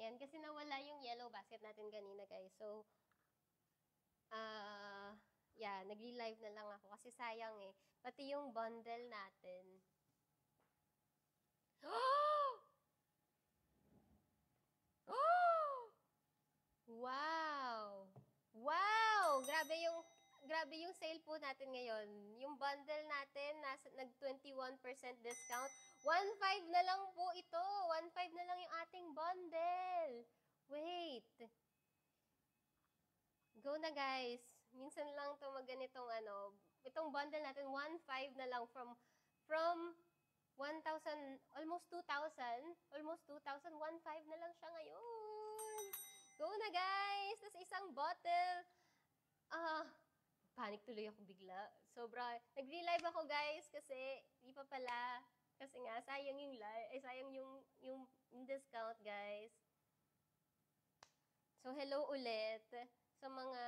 Ayan, kasi nawala yung yellow basket natin kanina, guys. So, yeah, nagli-live na lang ako kasi sayang eh. Pati yung bundle natin. Wow! Wow! Grabe yung sale po natin ngayon. Yung bundle natin nasa nag 21% discount. 1.5 na lang po ito. 1.5 na lang yung ating bundle. Wait. Go na guys. Minsan lang to magganitong itong bundle natin 1.5 na lang from 1,000, almost 2,000, 1.5 na lang siya ngayon. Go na guys! Tapos isang bottle. Panic tuloy ako bigla. Sobra. Nagre-live ako guys kasi di pa pala. Kasi nga, sayang yung sayang yung discount guys. So, hello ulit sa mga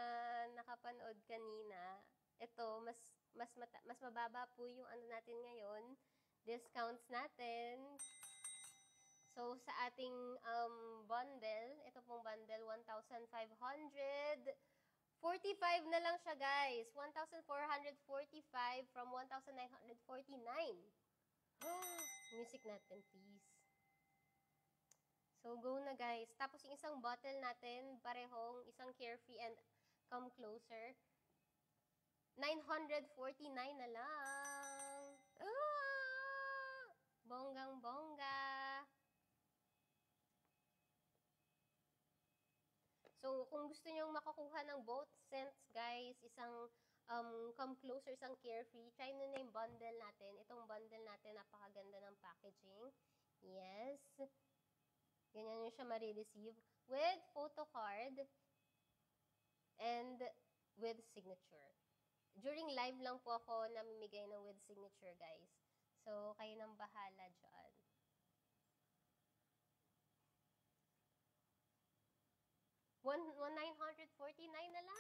nakapanood kanina. Ito, mas mababa po yung ano natin ngayon. Discounts natin. So, sa ating bundle, ito pong bundle, 1,545 na lang siya, guys. 1,445 from 1,949. Music natin, please. So, go na, guys. Tapos, yung isang bottle natin, parehong isang Carefree and Come Closer. 949 na lang. Bonggang-bongga. So, kung gusto nyong makakuha ng both scents, guys, isang Come Closer, isang Carefree, try nyo na yung bundle natin. Itong bundle natin, napakaganda ng packaging. Yes. Ganyan nyo siya ma-receive with photo card and with signature. During live lang po ako namimigay ng with signature, guys. So, kayo nang bahala dyan. 1,949 na lang!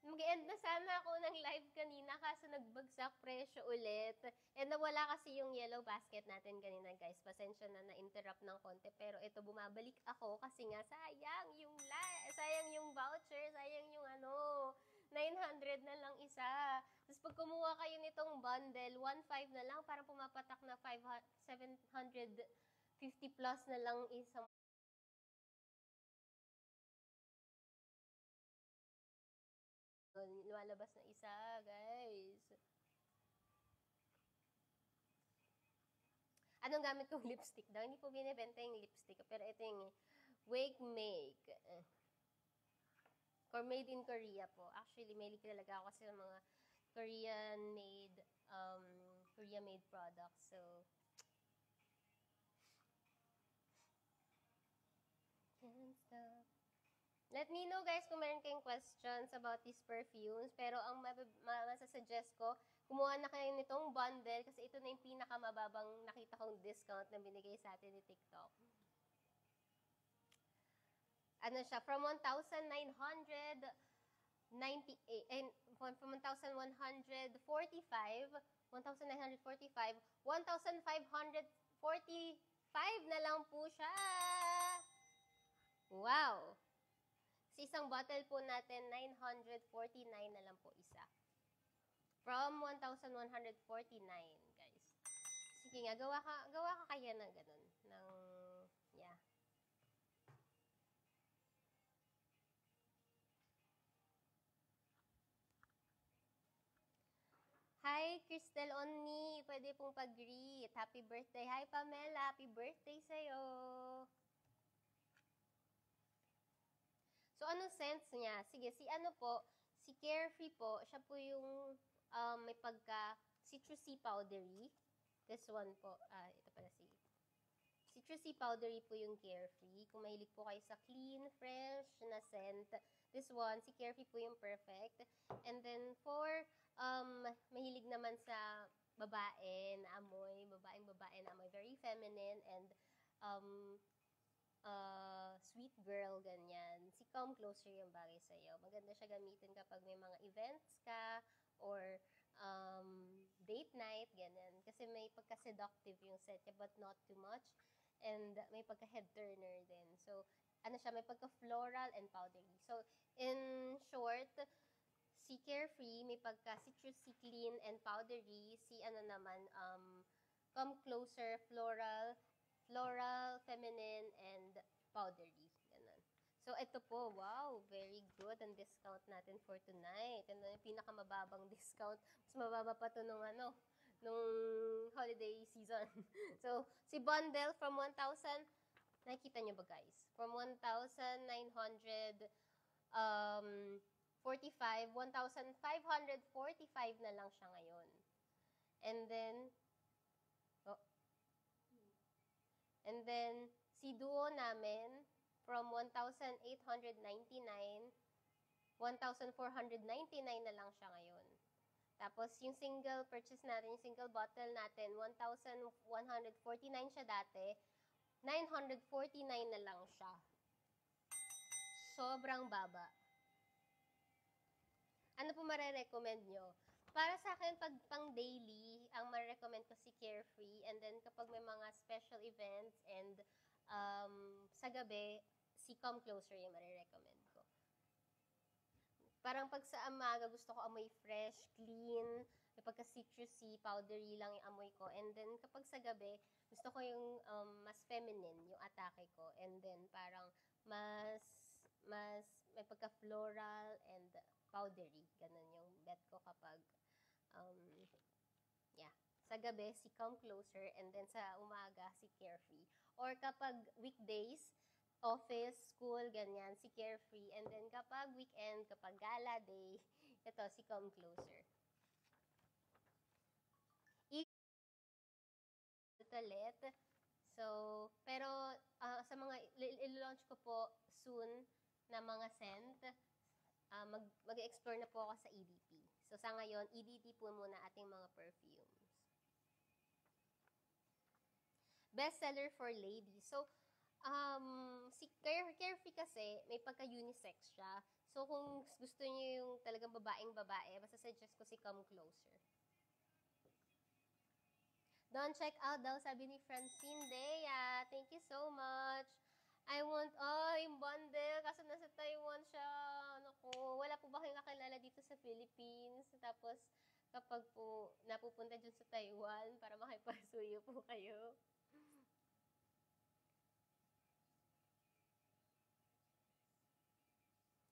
Mag-end na sana ako ng live kanina kaso nagbagsak presyo ulit. And nawala kasi yung yellow basket natin kanina, guys. Pasensya na-interrupt ng konti. Pero ito, bumabalik ako kasi nga sayang yung voucher, sayang yung 900 na lang isa. Tapos pag kumuha kayo nitong bundle, 1.5 na lang, parang pumapatak na 750 plus na lang isang lumalabas na isa, guys. Anong gamit kong lipstick daw? Hindi po binibenta yung lipstick. Pero ito yung Wake Make. Or made in Korea po. Actually, mahilig talaga ako kasi ng mga Korean-made products. So, can't stop. Let me know guys kung meron kayong questions about these perfumes. Pero ang masasuggest ko, kumuha na kayo nitong bundle kasi ito na yung pinakamababang nakita kong discount na binigay sa atin ni TikTok. Ano siya, from 1,998, from 1,145, 1,545 na lang po siya. Wow! Sa isang bottle po natin, 949 na lang po isa. From 1,149, guys. Sige nga, gawa ka kaya ng ganun. Yeah. Hi, Cristel Onni. Pwede pong pag-greet. Happy birthday. Hi, Pamela. Happy birthday sa'yo. So, anong sense niya? Sige, si Carefree po, siya po yung may pagka citrusy powdery. This one po, ito pala citrusy powdery po yung Carefree. Kung mahilig po kayo sa clean, fresh na scent, this one, si Carefree po yung perfect. And then for mahilig naman sa babae na amoy, babae na amoy, very feminine and sweet girl, ganyan. Si Come Closer yung bagay sa'yo. Maganda siya gamitin kapag may mga events ka or date night, ganyan. Kasi may pagka-seductive yung set niya but not too much. and may pagka-head turner din. So, ano siya, may pagka-floral and powdery. So, in short, si Carefree, may pagka-citrusy, clean, and powdery. Si ano naman, Come Closer, floral, feminine, and powdery. Ganun. So, ito po, wow, very good ang discount natin for tonight. Ano yung pinakamababang discount. Mas mababa pa to nung holiday season. So, si bundle from 1,000, nakikita nyo ba guys? From 1,900, 45, 1,545 na lang siya ngayon. And then, si Duo namin, from 1,899, 1,499 na lang siya ngayon. Tapos, yung single purchase natin, yung single bottle natin, 1,149 siya dati, 949 na lang siya. Sobrang baba. Ano po marirecommend nyo? Para sa akin, pag pang daily, ang marirecommend ko si Carefree. And then, kapag may mga special events and sa gabi, si Come Closer yung marirecommend ko. Parang pag sa umaga, gusto ko amoy fresh, clean, may pagka-citrusy, powdery lang yung amoy ko. And then, kapag sa gabi, gusto ko yung mas feminine, yung atake ko. And then, parang mas may pagka-floral and powdery. Ganun yung bet ko kapag, sa gabi, si Come Closer, and then sa umaga, si Carefree. Or kapag weekdays, office, school, ganyan, si Carefree. And then kapag weekend, kapag gala day, ito, si Come Closer. Ulit. So, pero sa mga, i-launch ko po soon na mga scent, mag-explore na po ako sa EDT. So, sa ngayon, EDT po muna ating mga perfumes. Bestseller for ladies. So, si Carefree kasi, may pagka-unisex siya. So, kung gusto niyo yung talagang babaeng-babae, basta suggest ko si Come Closer. Don't check out daw, sabi ni Francine Dea. Thank you so much. I want, yung bundle, kaso nasa Taiwan siya. Naku, wala po ba kayong kakilala dito sa Philippines? Tapos, kapag po napupunta dyan sa Taiwan, para makipagsuyo po kayo.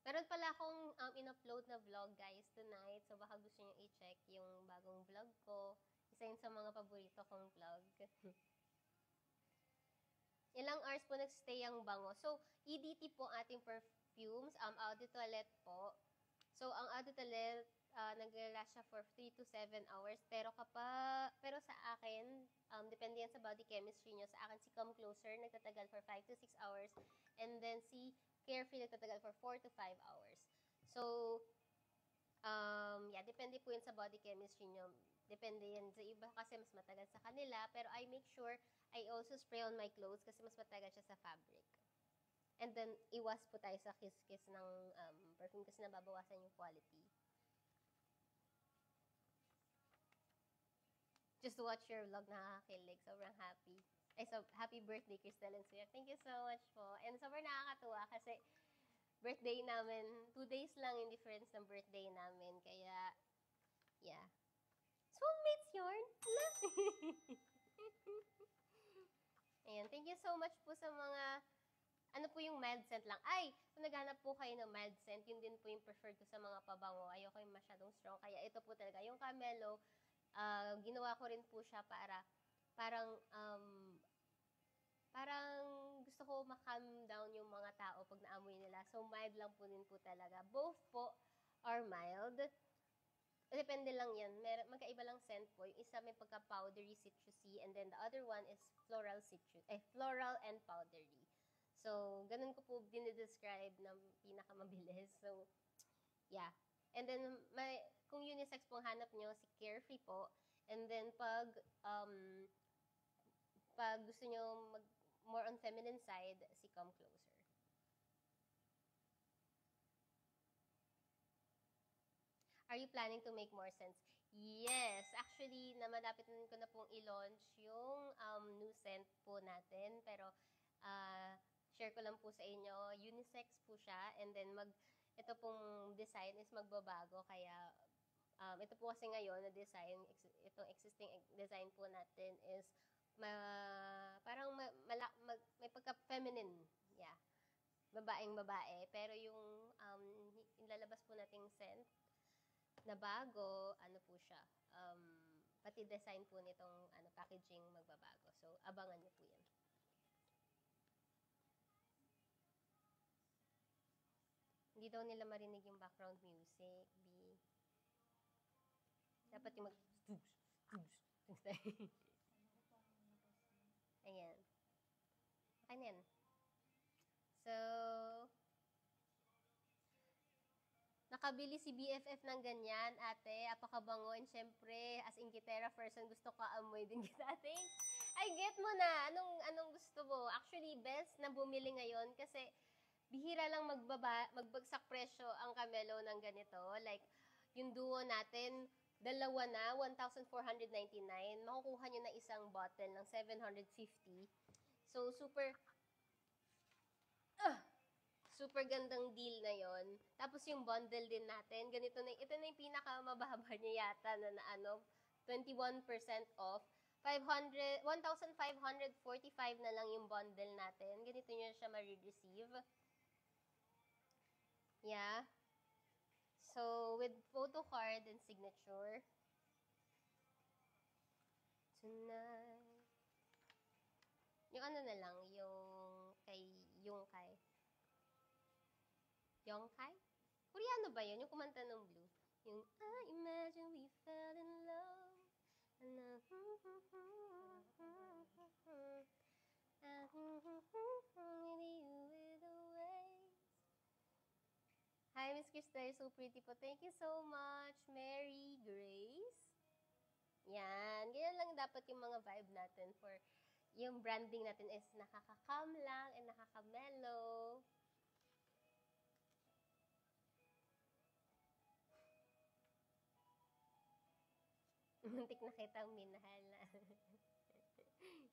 Meron pala akong in-upload na vlog, guys, tonight. So, baka gusto nyo i-check yung bagong vlog ko. Isa yun sa mga paborito kong vlog. Ilang hours po nagstay ang bango. So, EDT po ating perfumes, Eau de Toilette po. So, ang Eau de Toilette, nag-last siya for 3 to 7 hours. Pero sa akin, depende yan sa body chemistry nyo. Sa akin, si Come Closer, nagtatagal for 5 to 6 hours. And then, si Carefree, nagtatagal for 4 to 5 hours. So, depende po yan sa body chemistry nyo. Depende yan sa iba kasi mas matagal sa kanila. Pero I make sure I also spray on my clothes kasi mas matagal siya sa fabric. And then, iwas po tayo sa kiss-kiss ng perfume kasi nababawasan yung quality. Just to watch your vlog, nakakakilig. Sobrang happy. So, happy birthday, Crystal and Sweet. Thank you so much po. And sobrang nakakatuwa kasi birthday namin, 2 days lang yung difference ng birthday namin. Kaya, yeah. Soulmates yarn? Ayan, thank you so much po sa mga, ano po yung mild scent lang. Ay, kung naghanap po kayo ng mild scent, yun din po yung preferred ko sa mga pabango. Ayoko yung masyadong strong. Kaya ito po talaga, yung Camelo, ginawa ko rin po siya para, parang gusto ko ma-calm down yung mga tao pag naamoy nila. So, mild lang po din po talaga. Both po are mild. Depende lang yan. Magkaiba lang scent po. Yung isa may pagka-powdery, citrusy, and then the other one is floral and powdery. So, ganun ko po dinidescribe ng pinakamabilis. So, yeah. And then, kung unisex pong hanap nyo, si Carefree po. And then, pag gusto nyo more on feminine side, si Come Closer. Are you planning to make more scents? Yes, actually, malapit na ko na pong i-launch yung new scent po natin. Pero, share ko lang po sa inyo, unisex po siya. And then, ito pong design is magbabago. Kaya, ito po kasi ngayon na design, itong existing design po natin is parang may pagka-feminine. Yeah. Babaeng babae. Pero yung ilalabas po nating scent na bago, ano po siya, pati design po nitong packaging magbabago. So, abangan niyo po yan. Hindi daw nila marinig yung background music. Dapat yung Ayan. Okay na yan. So, nakabili si BFF ng ganyan, ate. Apakabango. And syempre, as in Gitera person, gusto ko amoy din kita, ate. Ay, get mo na. Anong gusto mo? Actually, best na bumili ngayon kasi bihira lang magbagsak presyo ang Camelo ng ganito. Like, yung duo natin, dalawa na, 1,499. Makukuha nyo na isang bottle ng 750. So, super gandang deal na yon. Tapos yung bundle din natin, ito na yung pinakamababa niya yata na 21% off. 1,545 na lang yung bundle natin. Ganito nyo siya ma-receive. Yeah. So, with photo card and signature. Tonight. Yung ano na lang, yung kay Yongkai. Yongkai? Koreano ba yun? Yung kumanta ng Blue. Yung, I imagine we fell in love. And Hi, Miss Krista. You're so pretty po. Thank you so much, Mary Grace. Yan. Ganyan lang dapat yung mga vibe natin for yung branding natin is nakaka-calm lang and nakaka-mellow. Muntik na kitang minahal na.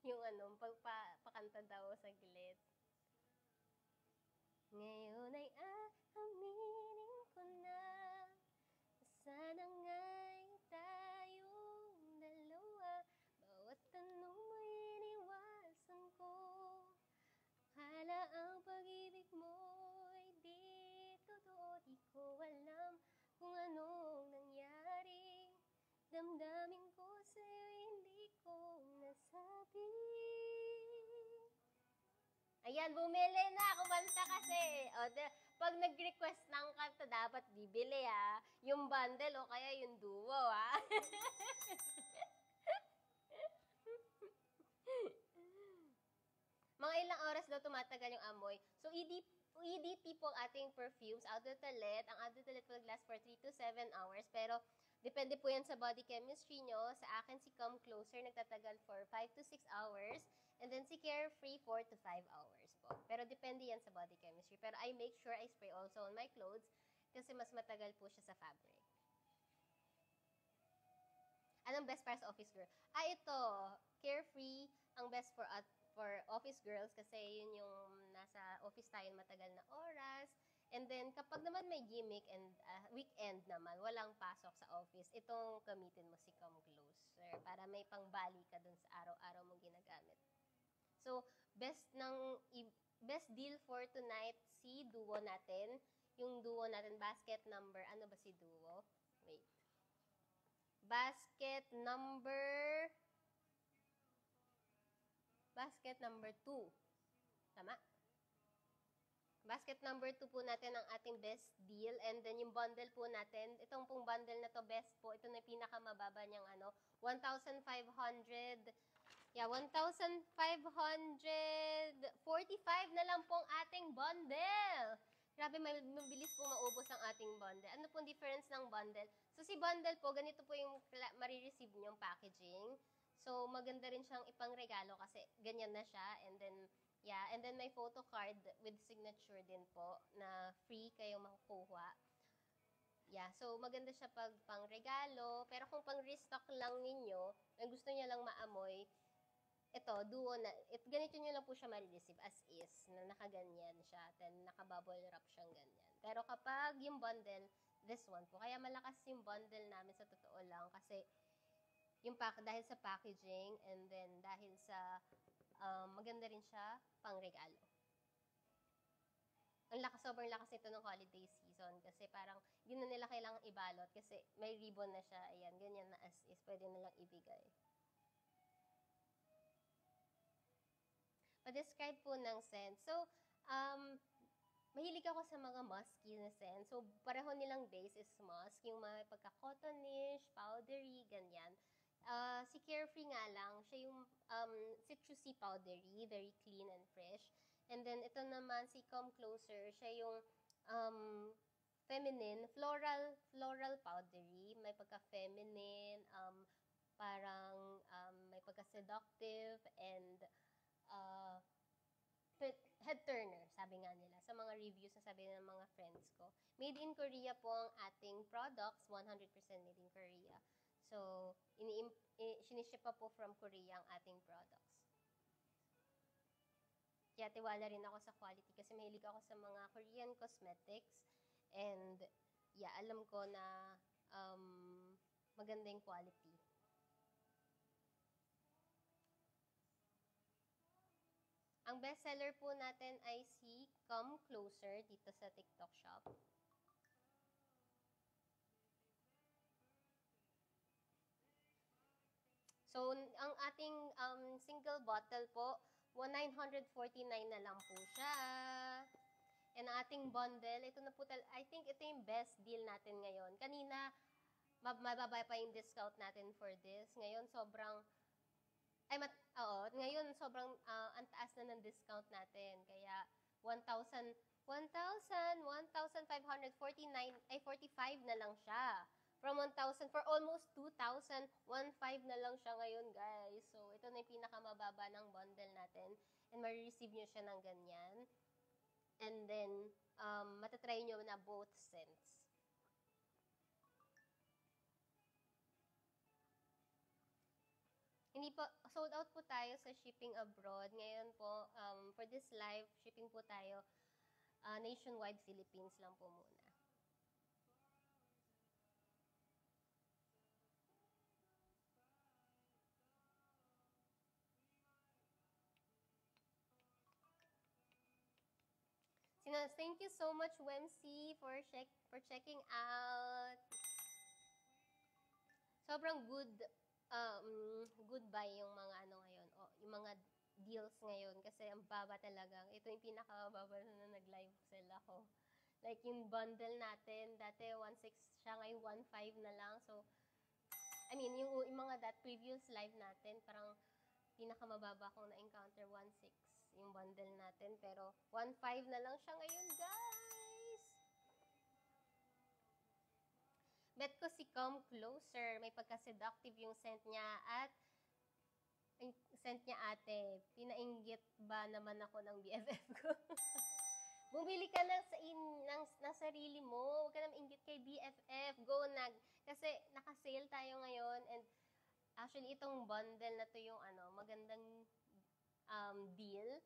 Yung pakanta daw sa glit. Ngayon ay aaminin ko na sana nga'y tayong dalawa. Bawat tanong mo iniwasan ko. Akala ang pag-ibig mo'y di totoo. Di ko alam kung anong nangyari. Damdamin ko sa'yo, hindi ko nasabi. Ayan, bumili na. Kumanta kasi. Pag nag-request ng kanta, dapat bibili, ha. Yung bundle o kaya yung duo, ha. Mga ilang oras daw tumatagal yung amoy. So, EDP po ang ating perfumes. Eau de Toilette. Ang Eau de Toilette will last for 3 to 7 hours. Pero, depende po yan sa body chemistry nyo. Sa akin, si Come Closer, nagtatagal for 5 to 6 hours. And then, si Carefree, 4 to 5 hours po. Pero, depende yan sa body chemistry. Pero, I make sure I spray also on my clothes kasi mas matagal po siya sa fabric. Anong best para sa office girl? Ito. Carefree, ang best for office girls kasi yun yung nasa office tayo matagal na oras. And then, kapag naman may gimmick and weekend naman, walang pasok sa office, itong gamitin mo si Come Closer para may pangbali ka dun sa araw-araw mong ginagamit. So, best deal for tonight, si duo natin. Yung duo natin, basket number, ano ba si duo? Wait. Basket number 2. Tama? Basket number 2 po natin ang ating best deal. And then yung bundle po natin, itong pong bundle na to best po, ito na yung pinakamababa niyang 1,500. Yeah, 1,545 na lang pong ating bundle. Grabe, mabilis po maubos ang ating bundle. Ano pong difference ng bundle? So, si bundle po, ganito po yung marireceive niyong packaging. So, maganda rin siyang ipangregalo kasi ganyan na siya. And then may photo card with signature din po na free kayong makukuha. Yeah, so maganda siya pag pang-regalo, pero kung pang-restock lang ninyo, na gusto niya lang maamoy, ito, duo na, ganito nyo lang po siya ma-receive as is, na nakaganyan siya, then naka-bubble wrap siyang ganyan. Pero kapag yung bundle, this one po. Kaya malakas yung bundle namin sa totoo lang, kasi yung dahil sa packaging, and then dahil sa, maganda rin siya pang-regalo. Sobrang lakas nito ng holiday season kasi parang hindi na nila kailangang ibalot kasi may ribbon na siya. Ayan, ganyan na as is. Pwede na lang ibigay. Pa-describe po ng scent. So, mahilig ako sa mga musky na scent. So, pareho nilang base is musk. Yung mga pagka-cottonish, powdery, ganyan. Si Carefree nga lang, siya yung citrusy powdery, very clean and fresh. And then, ito naman, si Come Closer, siya yung feminine, floral powdery. May pagka-feminine, parang may pagka-seductive, and head turner, sabi nga nila. Sa mga reviews na sabi ng mga friends ko. Made in Korea po ang ating products, 100% made in Korea. So, siniship pa po from Korea ang ating products. Kaya tiwala rin ako sa quality kasi mahilig ako sa mga Korean cosmetics. And, yeah, alam ko na maganda yung quality. Ang bestseller po natin ay si Come Closer dito sa TikTok Shop. So, ang ating single bottle po, 949 na lang po siya. And ang ating bundle, ito na po, I think ito yung best deal natin ngayon. Kanina, mababa pa yung discount natin for this. Ngayon, ngayon sobrang ang taas na ng discount natin. Kaya 1,549 ay 45 na lang siya. From 1,000 for almost 2,000, 1,500 na lang siya ngayon, guys. So ito na yung pinakamababa ng bundle natin, and ma-receive niyo siya ng ganyan. And then matatry niyo na both scents. Hindi po, sold out po tayo sa shipping abroad. Ngayon po, for this live, shipping po tayo nationwide, Philippines lang po muna. Thank you so much, Wemsi, for checking out. Sobrang good buy yung mga ngayon, yung mga deals ngayon kasi ang baba talaga. Ito yung pinakababa na nag-live sell ako. Like yung bundle natin, dati 1,600 siya, ngayon 1,500 na lang. So, I mean, yung mga previous live natin, parang pinakamababa kong na-encounter 1,600 yung bundle natin. Pero 1,500 na lang siya ngayon, guys! Bet ko si Come Closer, may pagka-seductive yung scent niya, at yung scent niya, ate, pinainggit ba naman ako ng BFF ko? Bumili ka ng sarili mo. Huwag ka na mainggit kay BFF. Go na. Kasi naka-sale tayo ngayon, and actually itong bundle na to yung magandang deal.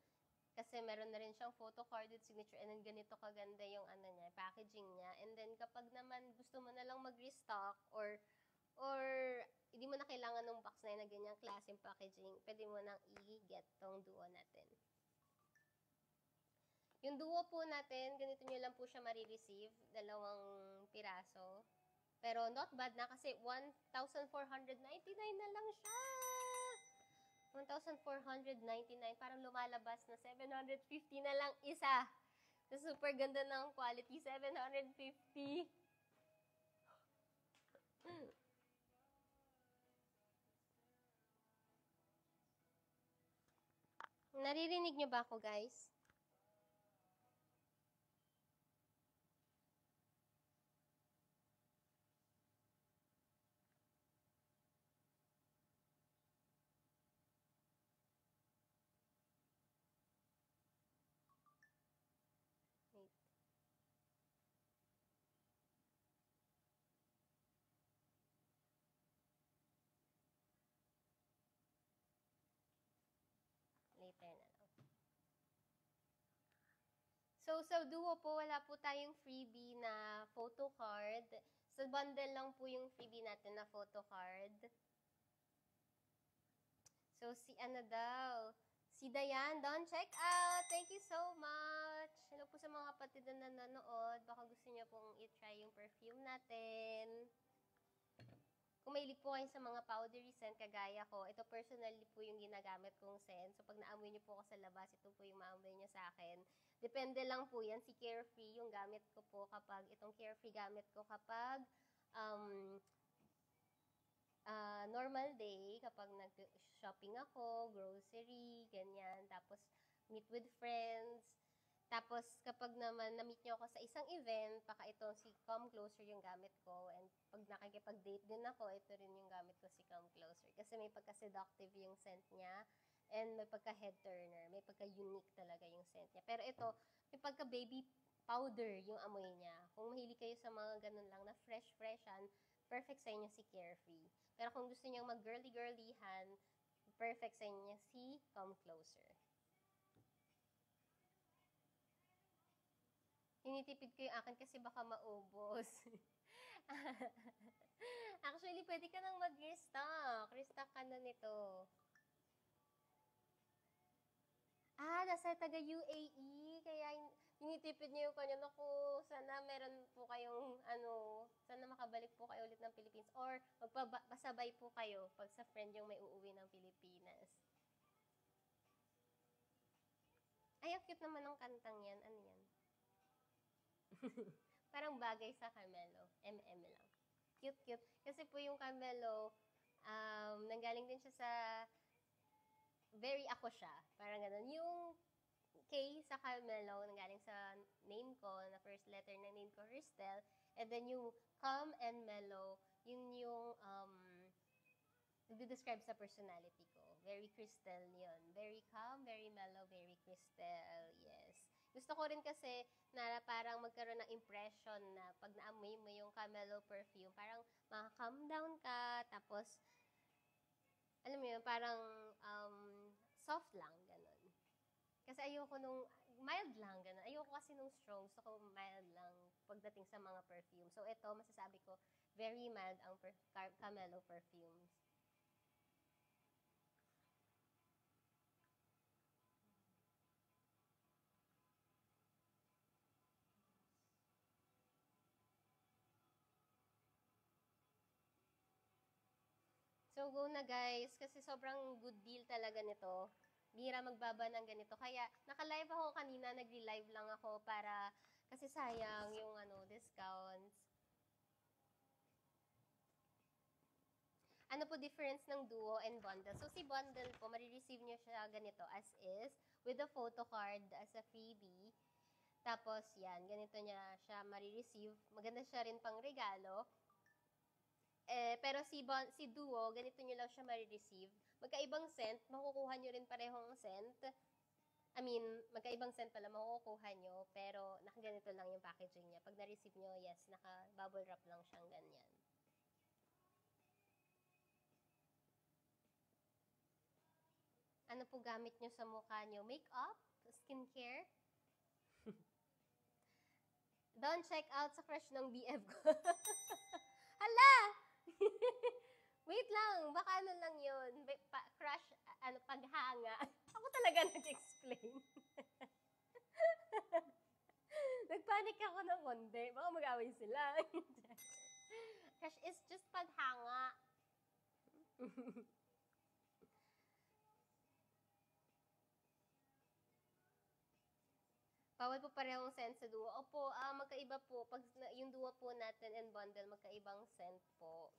Kasi meron na rin siyang photocarded signature, and then ganito kaganda yung niya, packaging niya. And then kapag naman gusto mo na lang mag-restock or hindi mo na kailangan ng box na ganyang klaseng packaging, pwede mo nang i-get tong duo natin. Yung duo po natin, ganito nyo lang po siya marireceive, 2 piraso. Pero not bad na kasi 1,499 na lang siya. 1,499, parang lumalabas na 750 na lang isa. So, super ganda ng quality, 750. Naririnig nyo ba ako, guys? Wait. So, sa Duo po, wala po tayong freebie na photo card. Sa bundle lang po yung freebie natin na photo card. So, si ano daw? Si Dayan, don't check out! Thank you so much! Hello po sa mga kapatid na nanonood. Baka gusto niyo pong i-try yung perfume natin. Kung mahilig po kayo sa mga powdery scent, kagaya ko, ito personally po yung ginagamit kong scent. So, pag naamoy niyo po ako sa labas, ito po yung maamoy niyo sa akin. Depende lang po yan. Si Carefree yung gamit ko po kapag, itong Carefree gamit ko kapag normal day, kapag nag-shopping ako, grocery, ganyan. Tapos, meet with friends. Tapos, kapag naman na-meet niyo ako sa isang event, baka itong si Come Closer yung gamit ko. And pag nakikipag-date din ako, ito rin yung gamit ko si Come Closer. Kasi may pagka-seductive yung scent niya. And may pagka-head turner. May pagka-unique talaga yung scent niya. Pero ito, may pagka-baby powder yung amoy niya. Kung mahilig kayo sa mga ganun lang na fresh-freshan, perfect sa inyo si Carefree. Pero kung gusto niyo mag-girly-girlyhan, perfect sa inyo si Come Closer. Tinitipid ko yung akin kasi baka maubos. Actually, pwede ka nang mag-restock. Restock ka na nito. Nasa taga UAE. Kaya tinitipid niyo yung kanya. Naku, sana meron po kayong, sana makabalik po kayo ulit ng Philippines. Or magpasabay po kayo pag sa friend yung may uuwi ng Pilipinas. Ay, ang cute naman ng kantang yan. Ano yan? Parang bagay sa Carmelo. MM lang. Cute. Kasi po yung Carmelo, nanggaling din siya sa very ako siya. Parang ganun. Yung K sa Carmelo, nanggaling sa name ko, na first letter ng name ko, Cristel. And then yung calm and mellow, yun yung nagde-describe sa personality ko. Very Cristel yun. Very calm, very mellow, very Cristel. Yes. Gusto ko rin kasi na parang magkaroon ng impression na pag naamoy mo yung Camelo perfume, parang maka-calm down ka, tapos, alam mo yun, parang soft lang, ganun. Kasi ayoko nung, mild lang, ganun. Ayoko kasi nung strong, gusto ko mild lang pagdating sa mga perfume. So, ito, masasabi ko, very mild ang Camelo perfumes. So, go na guys. Kasi sobrang good deal talaga nito. Bihira magbaba ng ganito. Kaya, naka-live ako kanina. Nagli-live lang ako para, kasi sayang yung discounts. Ano po difference ng duo and bundle? So, si bundle po, marireceive nyo siya ganito as is, with a photo card as a freebie. Tapos, yan, ganito niya siya marireceive. Maganda siya rin pang regalo. Pero si Duo, ganito nyo lang siya marireceive. Magkaibang scent, makukuha nyo rin parehong scent. I mean, magkaibang scent pala makukuha nyo, pero nakaganito lang yung packaging niya. Pag na-receive nyo, yes, naka-bubble wrap lang siyang ganyan. Ano po gamit nyo sa mukha nyo? Makeup? Skincare? Don't check out sa crush ng BF ko. Hala! Wait lang, baka ano lang yun. Crush, paghanga. Ako talaga nag-explain. Nagpanik ako ng konti. Baka mag-away sila. Crush is just paghanga. Bawal po parehong scent sa duo. Opo, magkaiba po. Pag yung duo po natin and bundle, magkaibang scent po.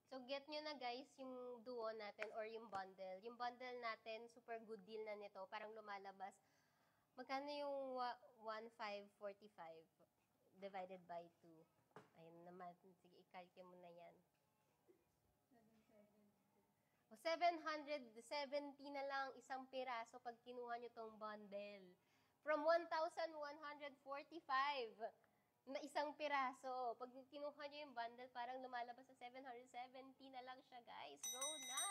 So, get nyo na guys yung duo natin or yung bundle. Yung bundle natin, super good deal na nito. Parang lumalabas. Magkano yung 1,545 divided by 2? Ayun naman. Sige, i-calculate mo na yan. 770 na lang isang piraso pag kinuha nyo tong bundle. From 1,145. na isang piraso. Pag kinuha nyo yung bundle, parang lumalabas sa 770 na lang siya, guys. Go na!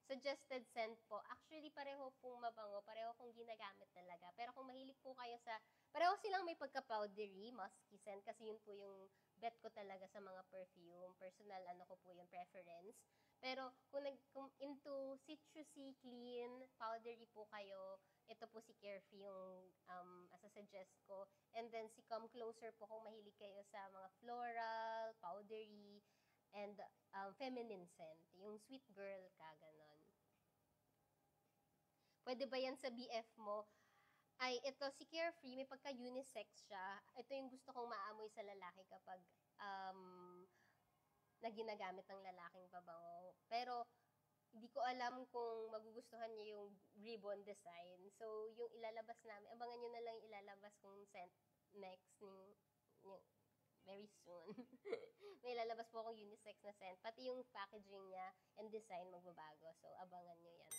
Suggested scent po. Actually, pareho pong mabango. Pareho kong ginagamit talaga. Pero kung mahilig po kayo sa... Pareho silang may pagka-powdery, musky scent. Kasi yun po yung bet ko talaga sa mga perfume. Personal, ano ko po yung preference. Pero kung into citrusy, clean, powdery po kayo, ito po si Carefree yung suggest ko. And then si Come Closer po kung mahilig kayo sa mga floral, powdery, and feminine scent. Yung sweet girl ka, ganon. Pwede ba yan sa BF mo? Ay, ito, si Carefree, may pagka-unisex siya. Ito yung gusto kong maamoy sa lalaki kapag na ginagamit ng lalaking pabango. Pero, hindi ko alam kung magugustuhan niya yung ribbon design. So, yung ilalabas namin, abangan nyo na lang yung ilalabas kong scent next yung very soon. May ilalabas po akong unisex na scent. Pati yung packaging niya and design magbabago. So, abangan nyo yan.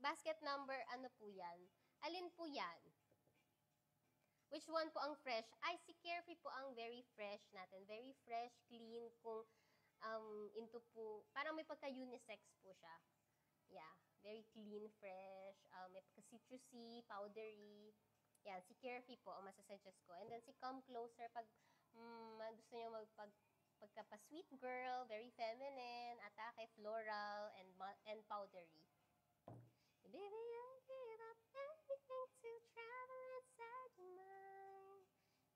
Basket number, ano po yan? Alin po yan? Which one po ang fresh? Ay, si Carefree po ang very fresh natin. Very fresh, clean, kung into po, parang may pagka-unisex po siya. Yeah, very clean, fresh, may pagka-citrusy, powdery. Yan, si Carefree po ang masasuggest ko. And then si Come Closer, pag gusto nyo pagka-sweet girl, very feminine, atake, floral, and powdery. Baby, I give up everything to travel inside your mind.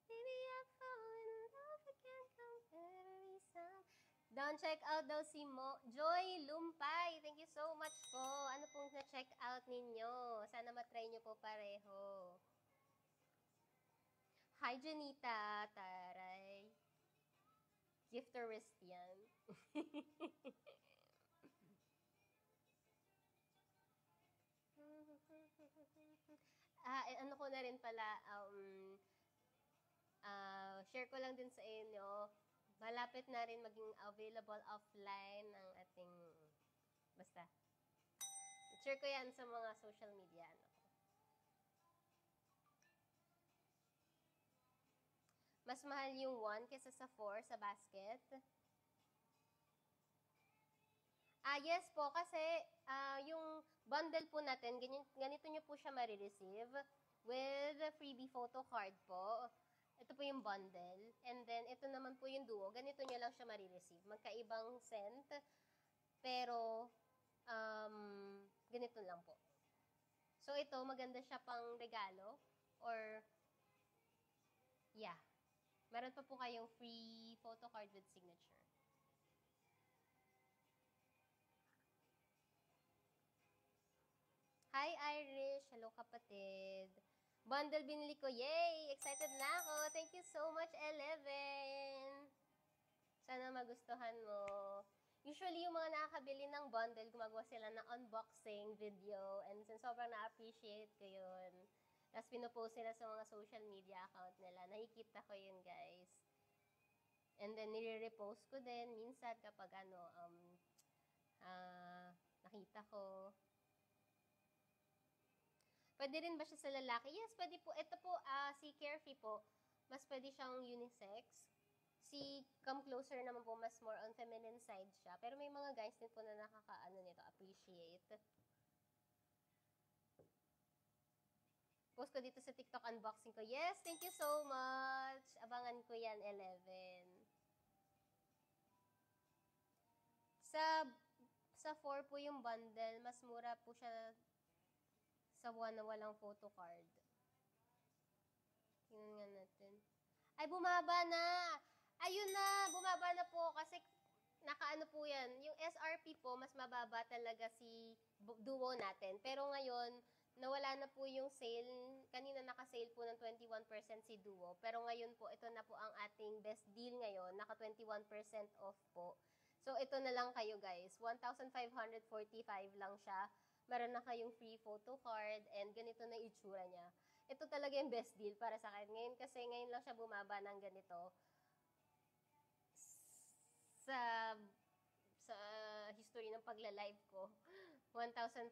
Baby, I fall in love again, come every song. Down check out daw si Joy Lumpay. Thank you so much po. Ano pong na-check out ninyo? Sana matry nyo po pareho. Hi, Janita. Taray. Gifterist yan. Ano ko na rin pala, share ko lang din sa inyo, malapit na rin maging available offline ng ating, basta, share ko yan sa mga social media. Mas mahal yung 1 kesa sa 4 sa basket. Yes po, kasi yung bundle po natin, ganito nyo po siya marireceive with freebie photo card po. Ito po yung bundle. And then, ito naman po yung duo. Ganito nyo lang siya marireceive. Magkaibang scent, pero ganito lang po. So, ito, maganda siya pang regalo or, yeah. Meron pa po kayong free photo card with signature. Hi, Irish. Hello, kapatid. Bundle binili ko. Yay! Excited na ako. Thank you so much, 11. Sana magustuhan mo. Usually, yung mga nakakabili ng bundle, gumagawa sila ng unboxing video. And sobrang na-appreciate ko yun. Tapos pinupost nila sa mga social media account nila. Nakikita ko yun, guys. And then, nire-repost ko din minsan kapag nakita ko. Pwede rin ba siya sa lalaki? Yes, pwede po. Ito po, si Carefree po, mas pwede siyang unisex. Si Come Closer naman po, mas more on feminine side siya. Pero may mga guys din po na nito, appreciate. Post ko dito sa TikTok unboxing ko. Yes, thank you so much. Abangan ko yan, 11. Sa 4 po yung bundle, mas mura po siya sa 1 na walang photo card. Tingnan nga natin. Ay, bumaba na! Ayun na! Bumaba na po kasi nakaano po yan. Yung SRP po, mas mababa talaga si duo natin. Pero ngayon, nawala na po yung sale. Kanina naka-sale po ng 21% si duo. Pero ngayon po, ito na po ang ating best deal ngayon. Naka 21% off po. So, ito na lang kayo guys. 1,545 lang siya. meron na kayong free photo card, and ganito na itsura niya. Ito talaga yung best deal para sa akin. Ngayon kasi, ngayon lang siya bumaba ng ganito. Sa sa history ng pagla-live ko, 1,545.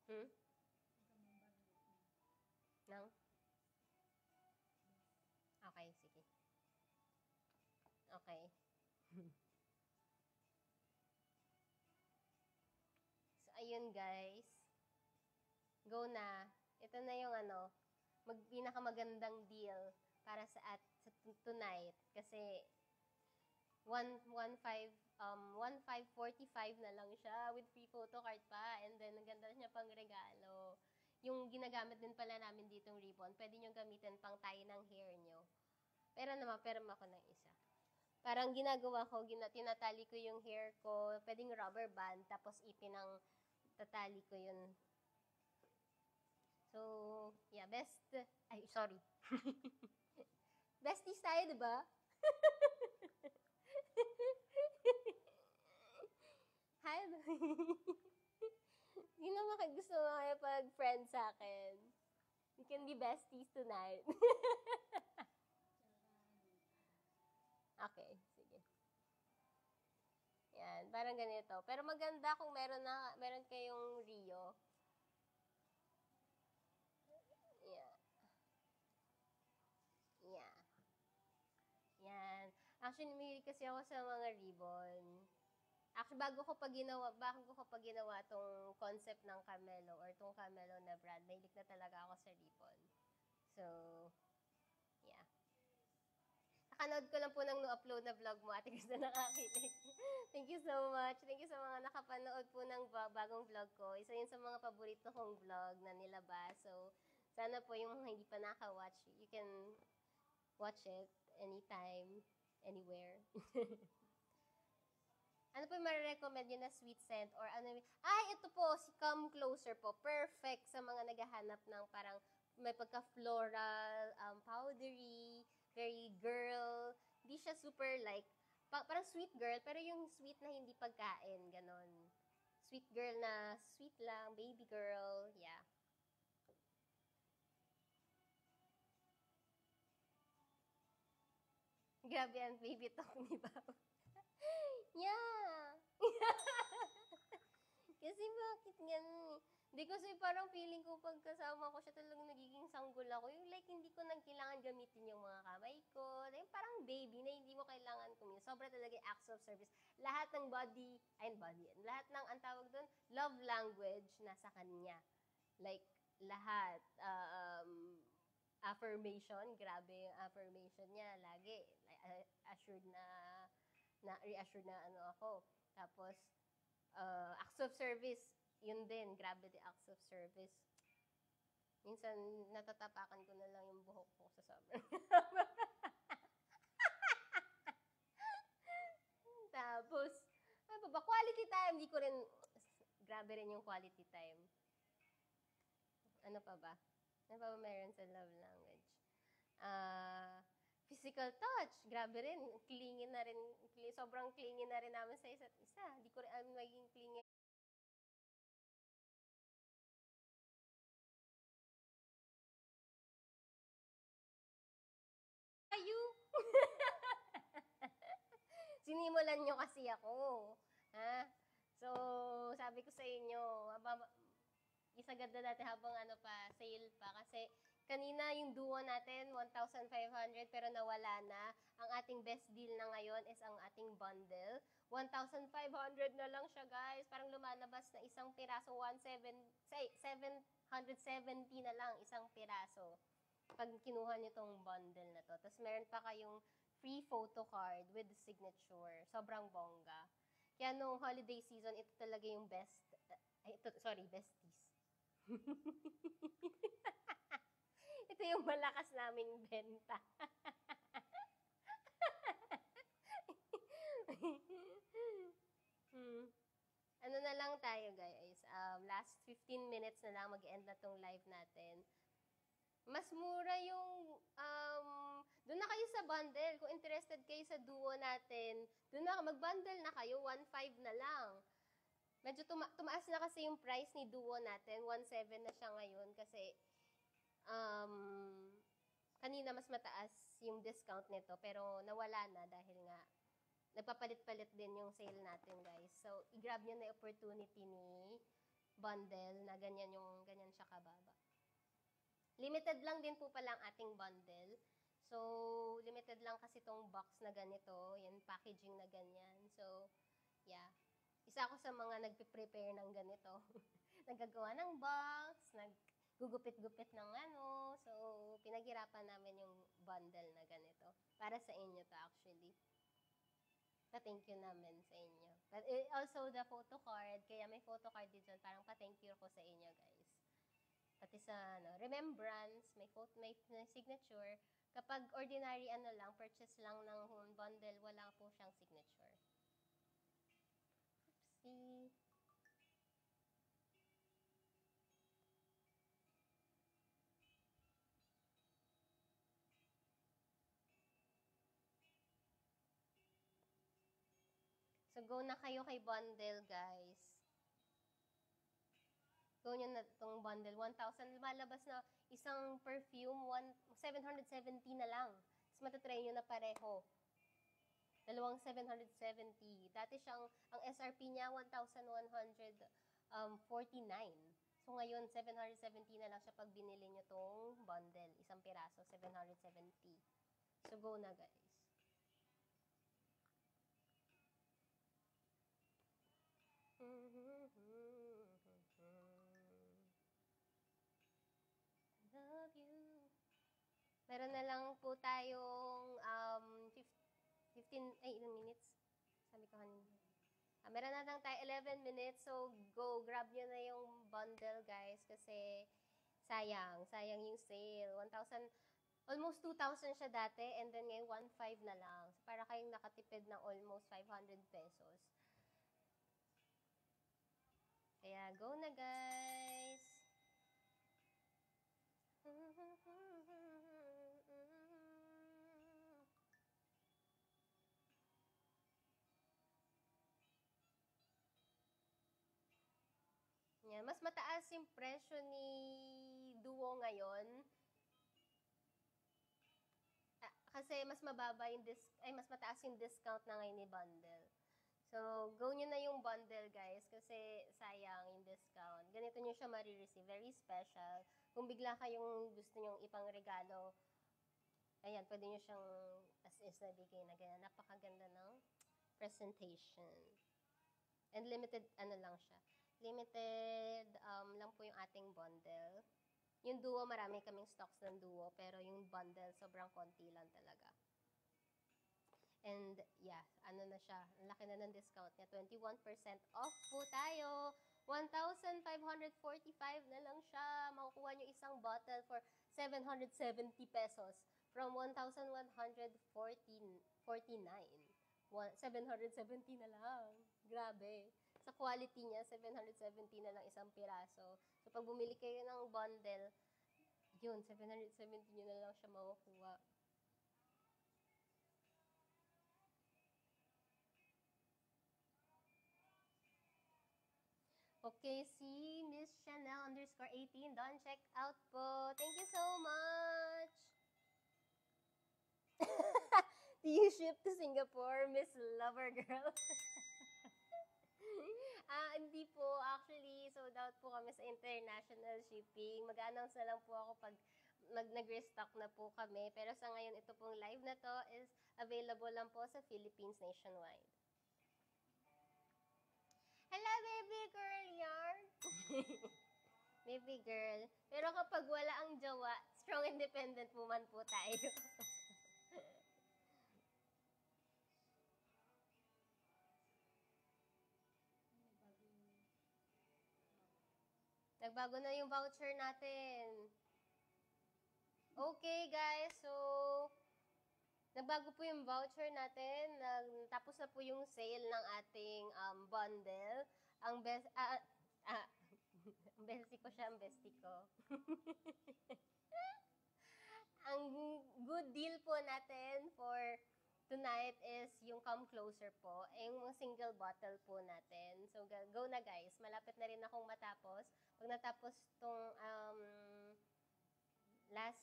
Hmm? Nang? Okay, sige. Okay. So, ayun guys. Go na. Ito na yung pinakamagandang deal para sa tonight. Kasi 1,545 na lang siya with free photo card pa. And then, ang ganda niya pang regalo. Yung ginagamit din pala namin ditong ribbon, pwede nyo gamitin pang tie ng hair nyo. Pero ako ng isa. Parang ginagawa ko, tinatali ko yung hair ko, pwedeng rubber band, tapos tatali ko yun. So, yeah, sorry. Besties tayo, di ba? Hi. Hindi naman gusto mo kayo pag-friend sa akin. We can be besties tonight. Okay, sige. Yan, parang ganito. Pero maganda kung meron kayong Rio. Yeah. Yeah. Yan. Actually, namili kasi ako sa mga ribbon. Actually, bago ko pa ginawa tong concept ng Camelo or tong Camelo na brand, mahilig na talaga ako sa ribbon. So, yeah. Nakanood ko lang po ng no-upload na vlog mo, Ate Chris, na nakakilig. Thank you so much. Thank you sa mga nakapanood po ng bagong vlog ko. Isa yun sa mga paborito kong vlog na nilabas. So, sana po yung mga hindi pa naka-watch, you can watch it anytime, anywhere. Ano po yung marirecommend nyo na sweet scent or ano? Ito po, si Come Closer po. Perfect sa mga naghahanap ng parang may pagka-floral, powdery, very girl. Hindi siya super like, parang sweet girl, pero yung sweet na hindi pagkain, ganon. Sweet girl na sweet lang, baby girl, yeah. Grabe ang baby talk ni Bob. Yeah. Kasi bakit ganun? Hindi kasi parang feeling ko pag kasama ko siya talagang nagiging sanggol ako. Yung like hindi ko nang kailangan gamitin yung mga kamay ko. Yung parang baby na hindi mo kailangan kumilos. Sobra talaga yung acts of service. Lahat ng lahat ng ang tawag doon, love language nasa kanya. Like lahat. Affirmation, grabe yung affirmation niya. Lagi, reassured na ako. Tapos, acts of service, yun din, grabe the acts of service. Minsan, natatapakan ko na lang yung buhok ko sa sobrang. Tapos, ano ba, quality time, di ko rin, grabe rin yung quality time. Ano pa ba? Ano pa ba meron sa love language? Physical touch, grabe rin. Clingy na rin. Sobrang clingy na rin namin sa isa't isa. Di ko rin maging clingy. Ayu! Sinimulan nyo kasi ako. Ha? So, sabi ko sa inyo, isagad na natin habang sale pa. Kasi kanina yung duo natin, 1,500 pero nawala na. Ang ating best deal na ngayon is ang ating bundle. 1,500 na lang siya, guys. Parang lumalabas na isang piraso, 770 na lang isang piraso. Pag kinuha nyo tong bundle na to. Tapos meron pa kayong free photo card with signature. Sobrang bongga. Kaya nung holiday season, ito talaga yung besties. Ito yung malakas naming benta. Ano na lang tayo, guys. Last 15 minutes na lang mag-end na tong live natin. Mas mura yung, doon na kayo sa bundle. Kung interested kayo sa duo natin, doon na, mag-bundle na kayo, 1.5 na lang. Medyo tumaas na kasi yung price ni duo natin, 1.7 na siya ngayon kasi kanina mas mataas yung discount nito pero nawala na dahil nga nagpapalit-palit din yung sale natin, guys. So, i-grab nyo na yung opportunity ni bundle na ganyan siya kababa. Limited lang din po pala ang ating bundle. So, limited lang kasi tong box na ganito, yan packaging na ganyan. So, yeah. Isa ako sa mga nagpe-prepare ng ganito. Naggagawa ng box, naggugupit-gupit ng ano. So, pinaghirapan namin yung bundle na ganito. Para sa inyo to actually. Pa-thank you namin sa inyo. But also the photo card, kaya may photo card din dyan. Parang pa-thank you ko sa inyo, guys. Pati sa remembrance, may signature. Kapag ordinary purchase lang ng bundle, wala po siyang signature. Oopsie. So, go na kayo kay bundle, guys. Go nyo na itong bundle. 1,000. Lumalabas na isang perfume, 770 na lang. Tapos matatry nyo na pareho. Dalawang 770. Dati siyang, ang SRP niya, 1,149. So ngayon, 770 na lang siya pag binili nyo tong bundle. Isang piraso, 770. So go na, guys. Love you. Meron na lang po tayong 15, ilang minutes? Sabi ko kanina. Meron na lang tayo 11 minutes. So, go, grab nyo na yung bundle, guys. Kasi, sayang yung sale. 1,000, almost 2,000 siya dati. And then, ngayon, 1,500 na lang. So, para kayong nakatipid ng almost 500 pesos. Kaya, go na, guys. Yeah, mas mataas yung presyo ni Duo ngayon. Kasi mas mababa yung mas mataas yung discount na ngayon ni bundle. So, go nyo na yung bundle, guys, kasi sayang yung discount. Ganito nyo siya marireceive. Very special. Kung bigla kayong gusto nyong ipang regalo, ayan, pwede nyo siyang as is na bigay na ganyan. Napakaganda ng presentation. And limited, lang siya. Limited lang po yung ating bundle. Yung duo, marami kaming stocks ng duo, pero yung bundle, sobrang konti lang talaga. And yeah, na siya, laki na ng discount niya. 21% off po tayo. 1,545 na lang siya. Makukuha nyo isang bottle for 770 pesos from 1,149. 770 na lang. Grabe. Sa quality niya, 770 na lang isang piraso. So, pag bumili kayo ng bundle, yun, 770 nyo na lang siya makukuha. Okay, si Miss Chanel _18, done check out po. Thank you so much. Do you ship to Singapore, Miss Lover Girl? Hindi po. Actually, sold out po kami sa international shipping. Mag-announce na lang po ako pag nag-restock na po kami. Pero sa ngayon, ito pong live na to is available lang po sa Philippines nationwide. Hello, baby girl yarn! Baby girl. Pero kapag wala ang jowa, strong independent woman po tayo. Nagbago na yung voucher natin. Okay, guys. So, nagbago po yung voucher natin. Tapos na po yung sale ng ating bundle. Ang bestie ko siya, ang bestie ko. Ang good deal po natin for tonight is yung Come Closer po. Yung single bottle po natin. So, go na guys. Malapit na rin akong matapos. Pag natapos tong last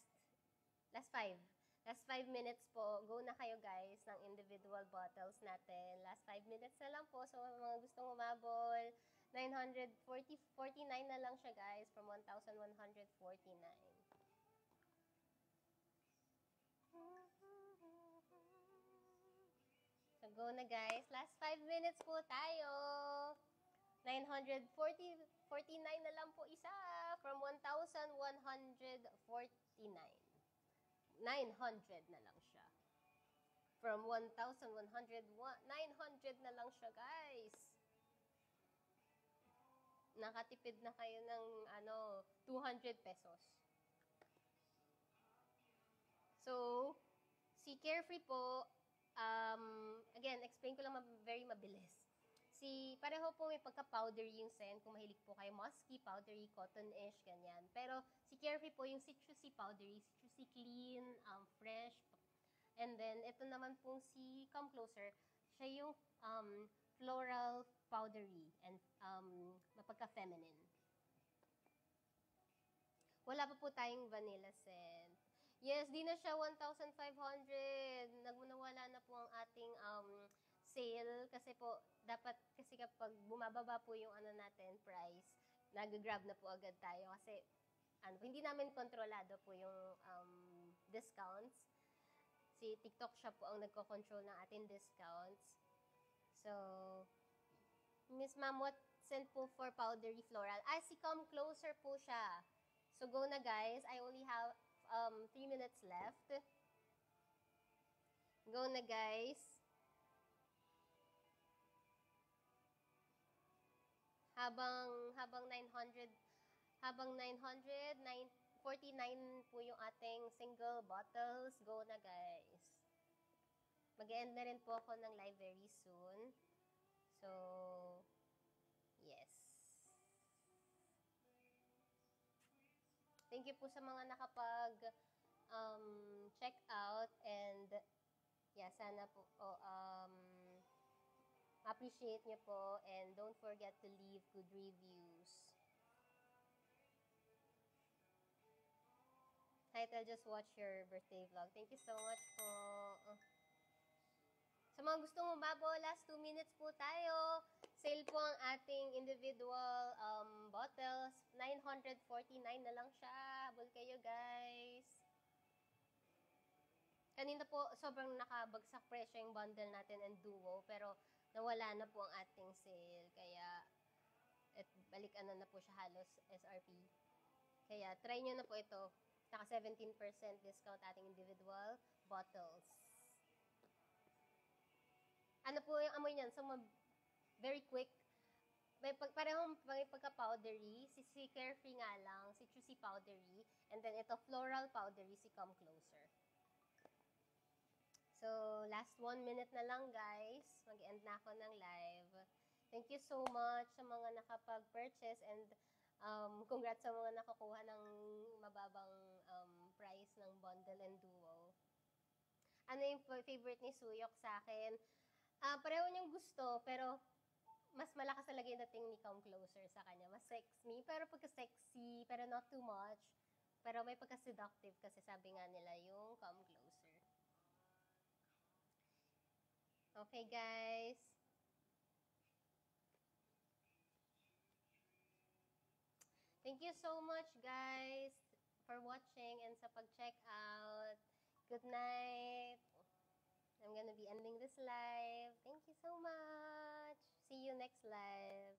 5 minutes po, go na kayo guys ng individual bottles natin. Last 5 minutes na lang po. So, mga gustong umabol, 949 na lang siya guys from 1,149. So, go na guys. Last 5 minutes po tayo. 949 na lang po isa from 1,149. 900 na lang siya. From 1,100, 900 na lang siya, guys. Nakatipid na kayo ng 200 pesos. So, si Carefree po, again, explain ko lang very mabilis. Pareho po may pagka-powdery yung scent, kung mahilig po kayo, musky, powdery, cotton-ish, ganyan. Pero si Carefree po, yung citrusy powdery, citrusy clean, fresh. And then, ito naman pong si Come Closer, siya yung floral powdery and mapagka-feminine. Wala pa po tayong vanilla scent. Yes, di na siya 1,500. Nawala na po ang ating sale kasi po dapat kasi kapag bumababa po yung natin price, nag-grab na po agad tayo kasi hindi namin kontrolado po yung discounts. Si TikTok Shop po ang nagko-control ng ating discounts. So, Miss Ma'am, what scent po for powdery floral? Si Come Closer po siya. So, go na guys. I only have 3 minutes left. Go na guys. Habang 900, 49 po yung ating single bottles. Go na guys. Mag-end na rin po ako ng live very soon. So, yes. Thank you po sa mga nakapag check out and yeah, sana po appreciate nyo po and don't forget to leave good reviews. Title, just watch your birthday vlog. Thank you so much po. Sa mga gustong umabo, last 2 minutes po tayo. Sale po ang ating individual bottles. 949 na lang siya. Habol kayo, guys. Kanina po, sobrang nakabagsak presyo yung bundle natin and duo. Pero nawala na po ang ating sale. Kaya, balik na po siya halos SRP. Kaya, try nyo na po ito. Naka 17% discount ating individual bottles. Ano po yung amoy niyan? So, very quick. Parehong may pagka-powdery. Si Carefree nga lang, citrusy powdery. And then, ito, floral powdery, si Come Closer. So, last 1 minute na lang, guys. Mag-end na ako ng live. Thank you so much sa mga nakapag-purchase and congrats sa mga nakakuha ng mababang price ng bundle and duo. Ano yung favorite ni Suyok sa akin? Pareho niyang gusto, pero mas malakas talaga yung dating ni Come Closer sa kanya. Mas sexy, pero pagka-sexy, pero not too much. Pero may pagka-seductive kasi sabi nga nila yung Come Closer. Okay, guys. Thank you so much, guys, for watching and sa pag-check out. Good night. I'm gonna be ending this live. Thank you so much. See you next live.